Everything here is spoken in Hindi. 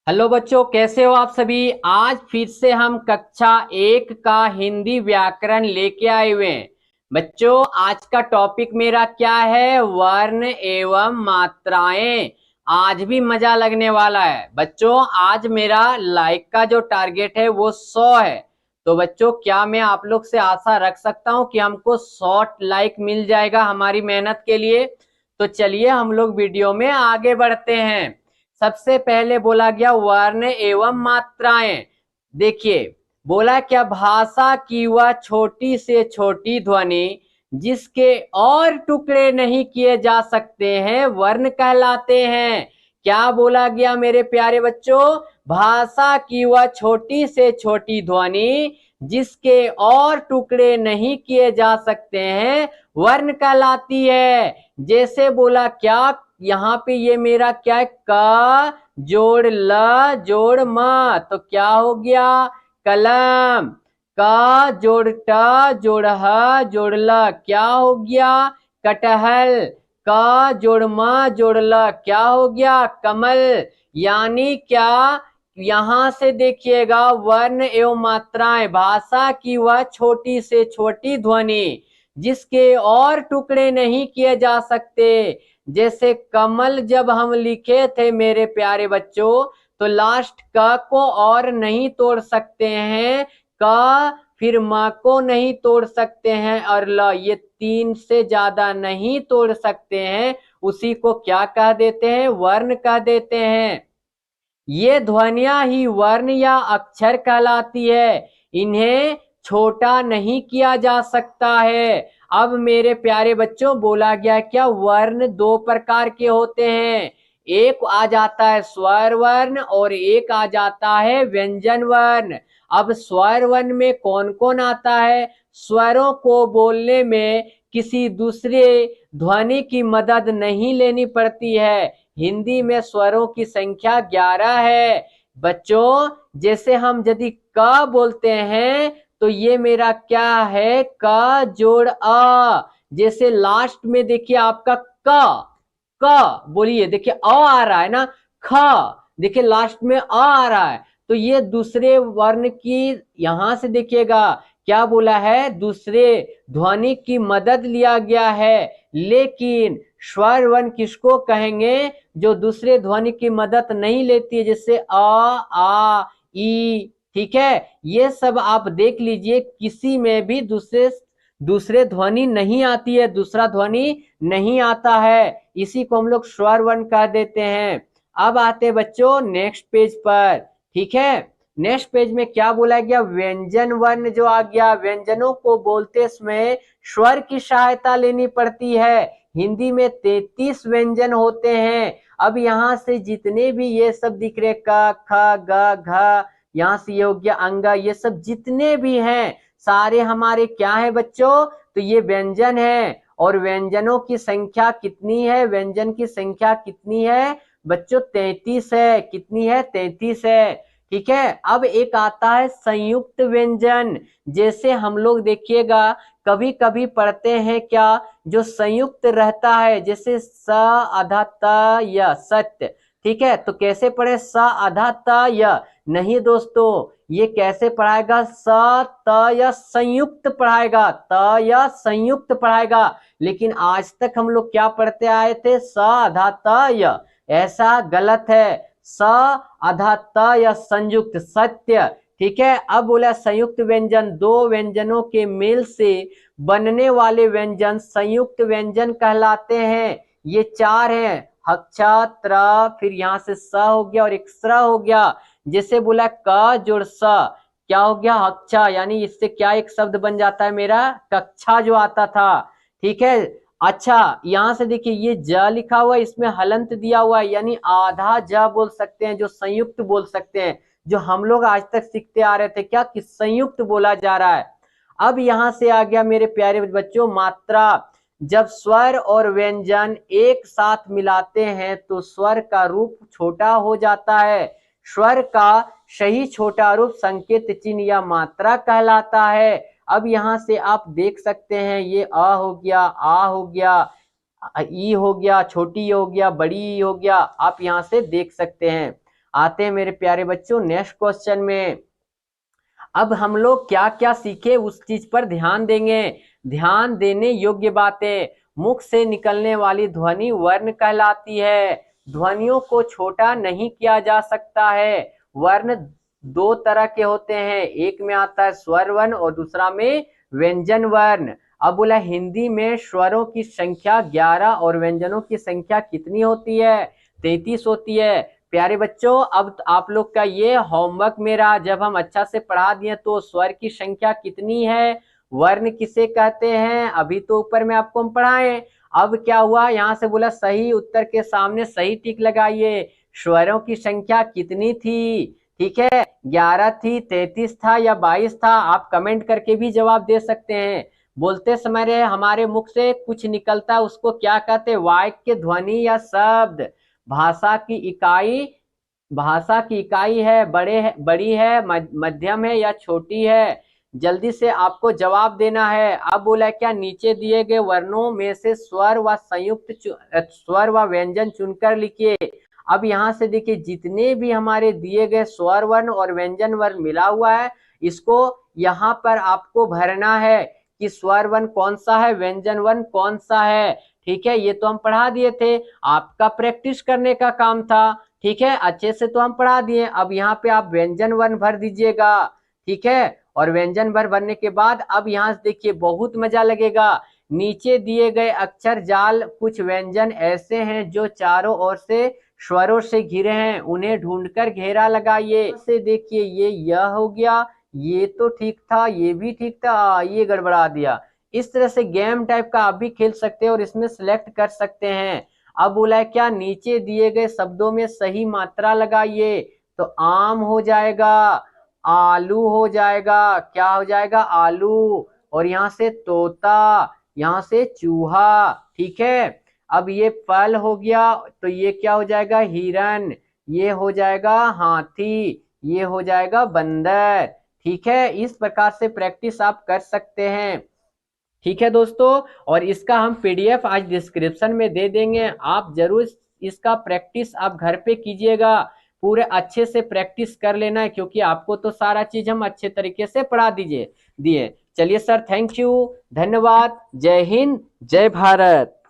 हेलो बच्चों, कैसे हो आप सभी। आज फिर से हम कक्षा 1 का हिंदी व्याकरण लेके आए हुए हैं। बच्चों, आज का टॉपिक मेरा क्या है? वर्ण एवं मात्राएं। आज भी मजा लगने वाला है बच्चों। आज मेरा लाइक का जो टारगेट है वो 100 है। तो बच्चों, क्या मैं आप लोग से आशा रख सकता हूं कि हमको 100 लाइक मिल जाएगा हमारी मेहनत के लिए? तो चलिए हम लोग वीडियो में आगे बढ़ते हैं। सबसे पहले बोला गया वर्ण एवं मात्राएं। देखिए, बोला क्या? भाषा की वह छोटी से छोटी ध्वनि जिसके और टुकड़े नहीं किए जा सकते हैं वर्ण कहलाते हैं। क्या बोला गया मेरे प्यारे बच्चों? भाषा की वह छोटी से छोटी ध्वनि जिसके और टुकड़े नहीं किए जा सकते हैं वर्ण कहलाती है। जैसे बोला क्या? यहाँ पे ये मेरा क्या है? क जोड़ ल जोड़ म, तो क्या हो गया? कलम। क जोड़ ट जोड़ ह जोड़ ल, क्या हो गया? कटहल। क जोड़ म जोड़ ल, क्या हो गया? कमल। यानी क्या? यहां से देखिएगा, वर्ण एवं मात्राएं, भाषा की वह छोटी से छोटी ध्वनि जिसके और टुकड़े नहीं किए जा सकते। जैसे कमल जब हम लिखे थे मेरे प्यारे बच्चों, तो लास्ट क को और नहीं तोड़ सकते हैं, क फिर म को नहीं तोड़ सकते हैं, और ल, ये तीन से ज्यादा नहीं तोड़ सकते हैं। उसी को क्या कह देते हैं? वर्ण कह देते हैं। ये ध्वनियां ही वर्ण या अक्षर कहलाती है। इन्हें छोटा नहीं किया जा सकता है। अब मेरे प्यारे बच्चों, बोला गया क्या? वर्ण दो प्रकार के होते हैं। एक आ जाता है स्वर वर्ण और एक आ जाता है व्यंजन वर्ण। अब स्वर वर्ण में कौन कौन आता है? स्वरों को बोलने में किसी दूसरे ध्वनि की मदद नहीं लेनी पड़ती है। हिंदी में स्वरों की संख्या 11 है बच्चों। जैसे हम यदि क बोलते हैं तो ये मेरा क्या है? क जोड़ अ। जैसे लास्ट में देखिए आपका क बोलिए, देखिए अ आ रहा है ना। ख, देखिए लास्ट में अ आ रहा है, तो ये दूसरे वर्ण की, यहां से देखिएगा क्या बोला है? दूसरे ध्वनि की मदद लिया गया है। लेकिन स्वर वर्ण किसको कहेंगे? जो दूसरे ध्वनि की मदद नहीं लेती है, जैसे आ ई। ठीक है, ये सब आप देख लीजिए, किसी में भी दूसरे दूसरे ध्वनि नहीं आती है, दूसरा ध्वनि नहीं आता है। इसी को हम लोग स्वर वर्ण कह देते हैं। अब आते बच्चों नेक्स्ट पेज पर। ठीक है, नेक्स्ट पेज में क्या बोला गया? व्यंजन वर्ण जो आ गया। व्यंजनों को बोलते समय स्वर की सहायता लेनी पड़ती है। हिंदी में 33 व्यंजन होते हैं। अब यहाँ से जितने भी ये सब दिख रहे, क ख ग घ, यहाँ से ये हो गया अंग, ये सब जितने भी हैं सारे हमारे क्या है बच्चों? तो ये व्यंजन है। और व्यंजनों की संख्या कितनी है? व्यंजन की संख्या कितनी है बच्चों? 33 है। कितनी है? 33 है। ठीक है, अब एक आता है संयुक्त व्यंजन। जैसे हम लोग देखिएगा कभी कभी पढ़ते हैं क्या, जो संयुक्त रहता है, जैसे स आधा त य, सत्य। ठीक है, तो कैसे पढ़े? स आधा त य। नहीं दोस्तों, ये कैसे पढ़ाएगा? स त य संयुक्त पढ़ाएगा, त य संयुक्त पढ़ाएगा। लेकिन आज तक हम लोग क्या पढ़ते आए थे? स आधा त य। ऐसा गलत है। स आधा त य संयुक्त, सत्य। ठीक है, अब बोला संयुक्त व्यंजन, दो व्यंजनों के मेल से बनने वाले व्यंजन संयुक्त व्यंजन कहलाते हैं। ये चार हैं, हक्षा, त्र, फिर यहाँ से स हो गया और एक स्र हो गया। जैसे बोला क जोड़ स, क्या हो गया? हक्षा। यानी इससे क्या एक शब्द बन जाता है मेरा? कक्षा जो आता था। ठीक है, अच्छा यहां से देखिए ये ज लिखा हुआ है, इसमें हलंत दिया हुआ है, यानी आधा ज बोल सकते हैं, जो संयुक्त बोल सकते हैं, जो हम लोग आज तक सीखते आ रहे थे क्या, कि संयुक्त बोला जा रहा है। अब यहां से आ गया मेरे प्यारे बच्चों मात्रा। जब स्वर और व्यंजन एक साथ मिलाते हैं तो स्वर का रूप छोटा हो जाता है। स्वर का सही छोटा रूप संकेत चिन्ह या मात्रा कहलाता है। अब यहां से आप देख सकते हैं, ये अ हो गया, आ हो गया, ई हो गया, छोटी हो गया, बड़ी हो गया, आप यहां से देख सकते हैं। आते हैं मेरे प्यारे बच्चों नेक्स्ट क्वेश्चन में। अब हम लोग क्या क्या सीखे उस चीज पर ध्यान देंगे। ध्यान देने योग्य बातें। मुख से निकलने वाली ध्वनि वर्ण कहलाती है। ध्वनियों को छोटा नहीं किया जा सकता है। वर्ण दो तरह के होते हैं, एक में आता है स्वर वर्ण और दूसरा में व्यंजन वर्ण। अब बोला हिंदी में स्वरों की संख्या 11 और व्यंजनों की संख्या कितनी होती है? 33 होती है। प्यारे बच्चों अब आप लोग का ये होमवर्क मेरा जब हम अच्छा से पढ़ा दिए तो स्वर की संख्या कितनी है, वर्ण किसे कहते हैं, अभी तो ऊपर में आपको हम पढ़ाएं। अब क्या हुआ, यहाँ से बोला सही उत्तर के सामने सही टिक लगाइए। स्वरों की संख्या कितनी थी? ठीक है, 11 थी, 33 था या 22 था? आप कमेंट करके भी जवाब दे सकते हैं। बोलते समय हमारे मुख से कुछ निकलता है उसको क्या कहते हैं? वाक्य, ध्वनि या शब्द। भाषा की इकाई है, बड़ी है, मध्यम है या छोटी है? जल्दी से आपको जवाब देना है। अब बोला क्या, नीचे दिए गए वर्णों में से स्वर व संयुक्त स्वर व व्यंजन चुनकर लिखिए। अब यहाँ से देखिए जितने भी हमारे दिए गए स्वर वर्ण और व्यंजन वर्ण मिला हुआ है, इसको यहाँ पर आपको भरना है कि स्वर वर्ण कौन सा है, व्यंजन वर्ण कौन सा है। ठीक है, ये तो हम पढ़ा दिए थे, आपका प्रैक्टिस करने का काम था। ठीक है, अच्छे से तो हम पढ़ा दिए। अब यहाँ पे आप व्यंजन वर्ण भर दीजिएगा। ठीक है, और व्यंजन वर्ण भरने के बाद अब यहाँ से देखिए बहुत मजा लगेगा। नीचे दिए गए अक्षर जाल कुछ व्यंजन ऐसे हैं जो चारों ओर से स्वरों से घिरे हैं, उन्हें ढूंढकर घेरा लगाइए। से देखिए ये यह हो गया, ये तो ठीक था, ये भी ठीक था, ये गड़बड़ा दिया। इस तरह से गेम टाइप का आप भी खेल सकते हैं और इसमें सिलेक्ट कर सकते हैं। अब बोला है क्या, नीचे दिए गए शब्दों में सही मात्रा लगाइए। तो आम हो जाएगा, आलू हो जाएगा, क्या हो जाएगा? आलू। और यहाँ से तोता, यहाँ से चूहा। ठीक है, अब ये फल हो गया तो ये क्या हो जाएगा? हिरन। ये हो जाएगा हाथी, ये हो जाएगा बंदर। ठीक है, इस प्रकार से प्रैक्टिस आप कर सकते हैं। ठीक है दोस्तों, और इसका हम पीडीएफ आज डिस्क्रिप्शन में दे देंगे, आप जरूर इसका प्रैक्टिस आप घर पे कीजिएगा। पूरे अच्छे से प्रैक्टिस कर लेना है क्योंकि आपको तो सारा चीज हम अच्छे तरीके से पढ़ा दिए। चलिए सर, थैंक यू, धन्यवाद, जय हिंद, जय भारत।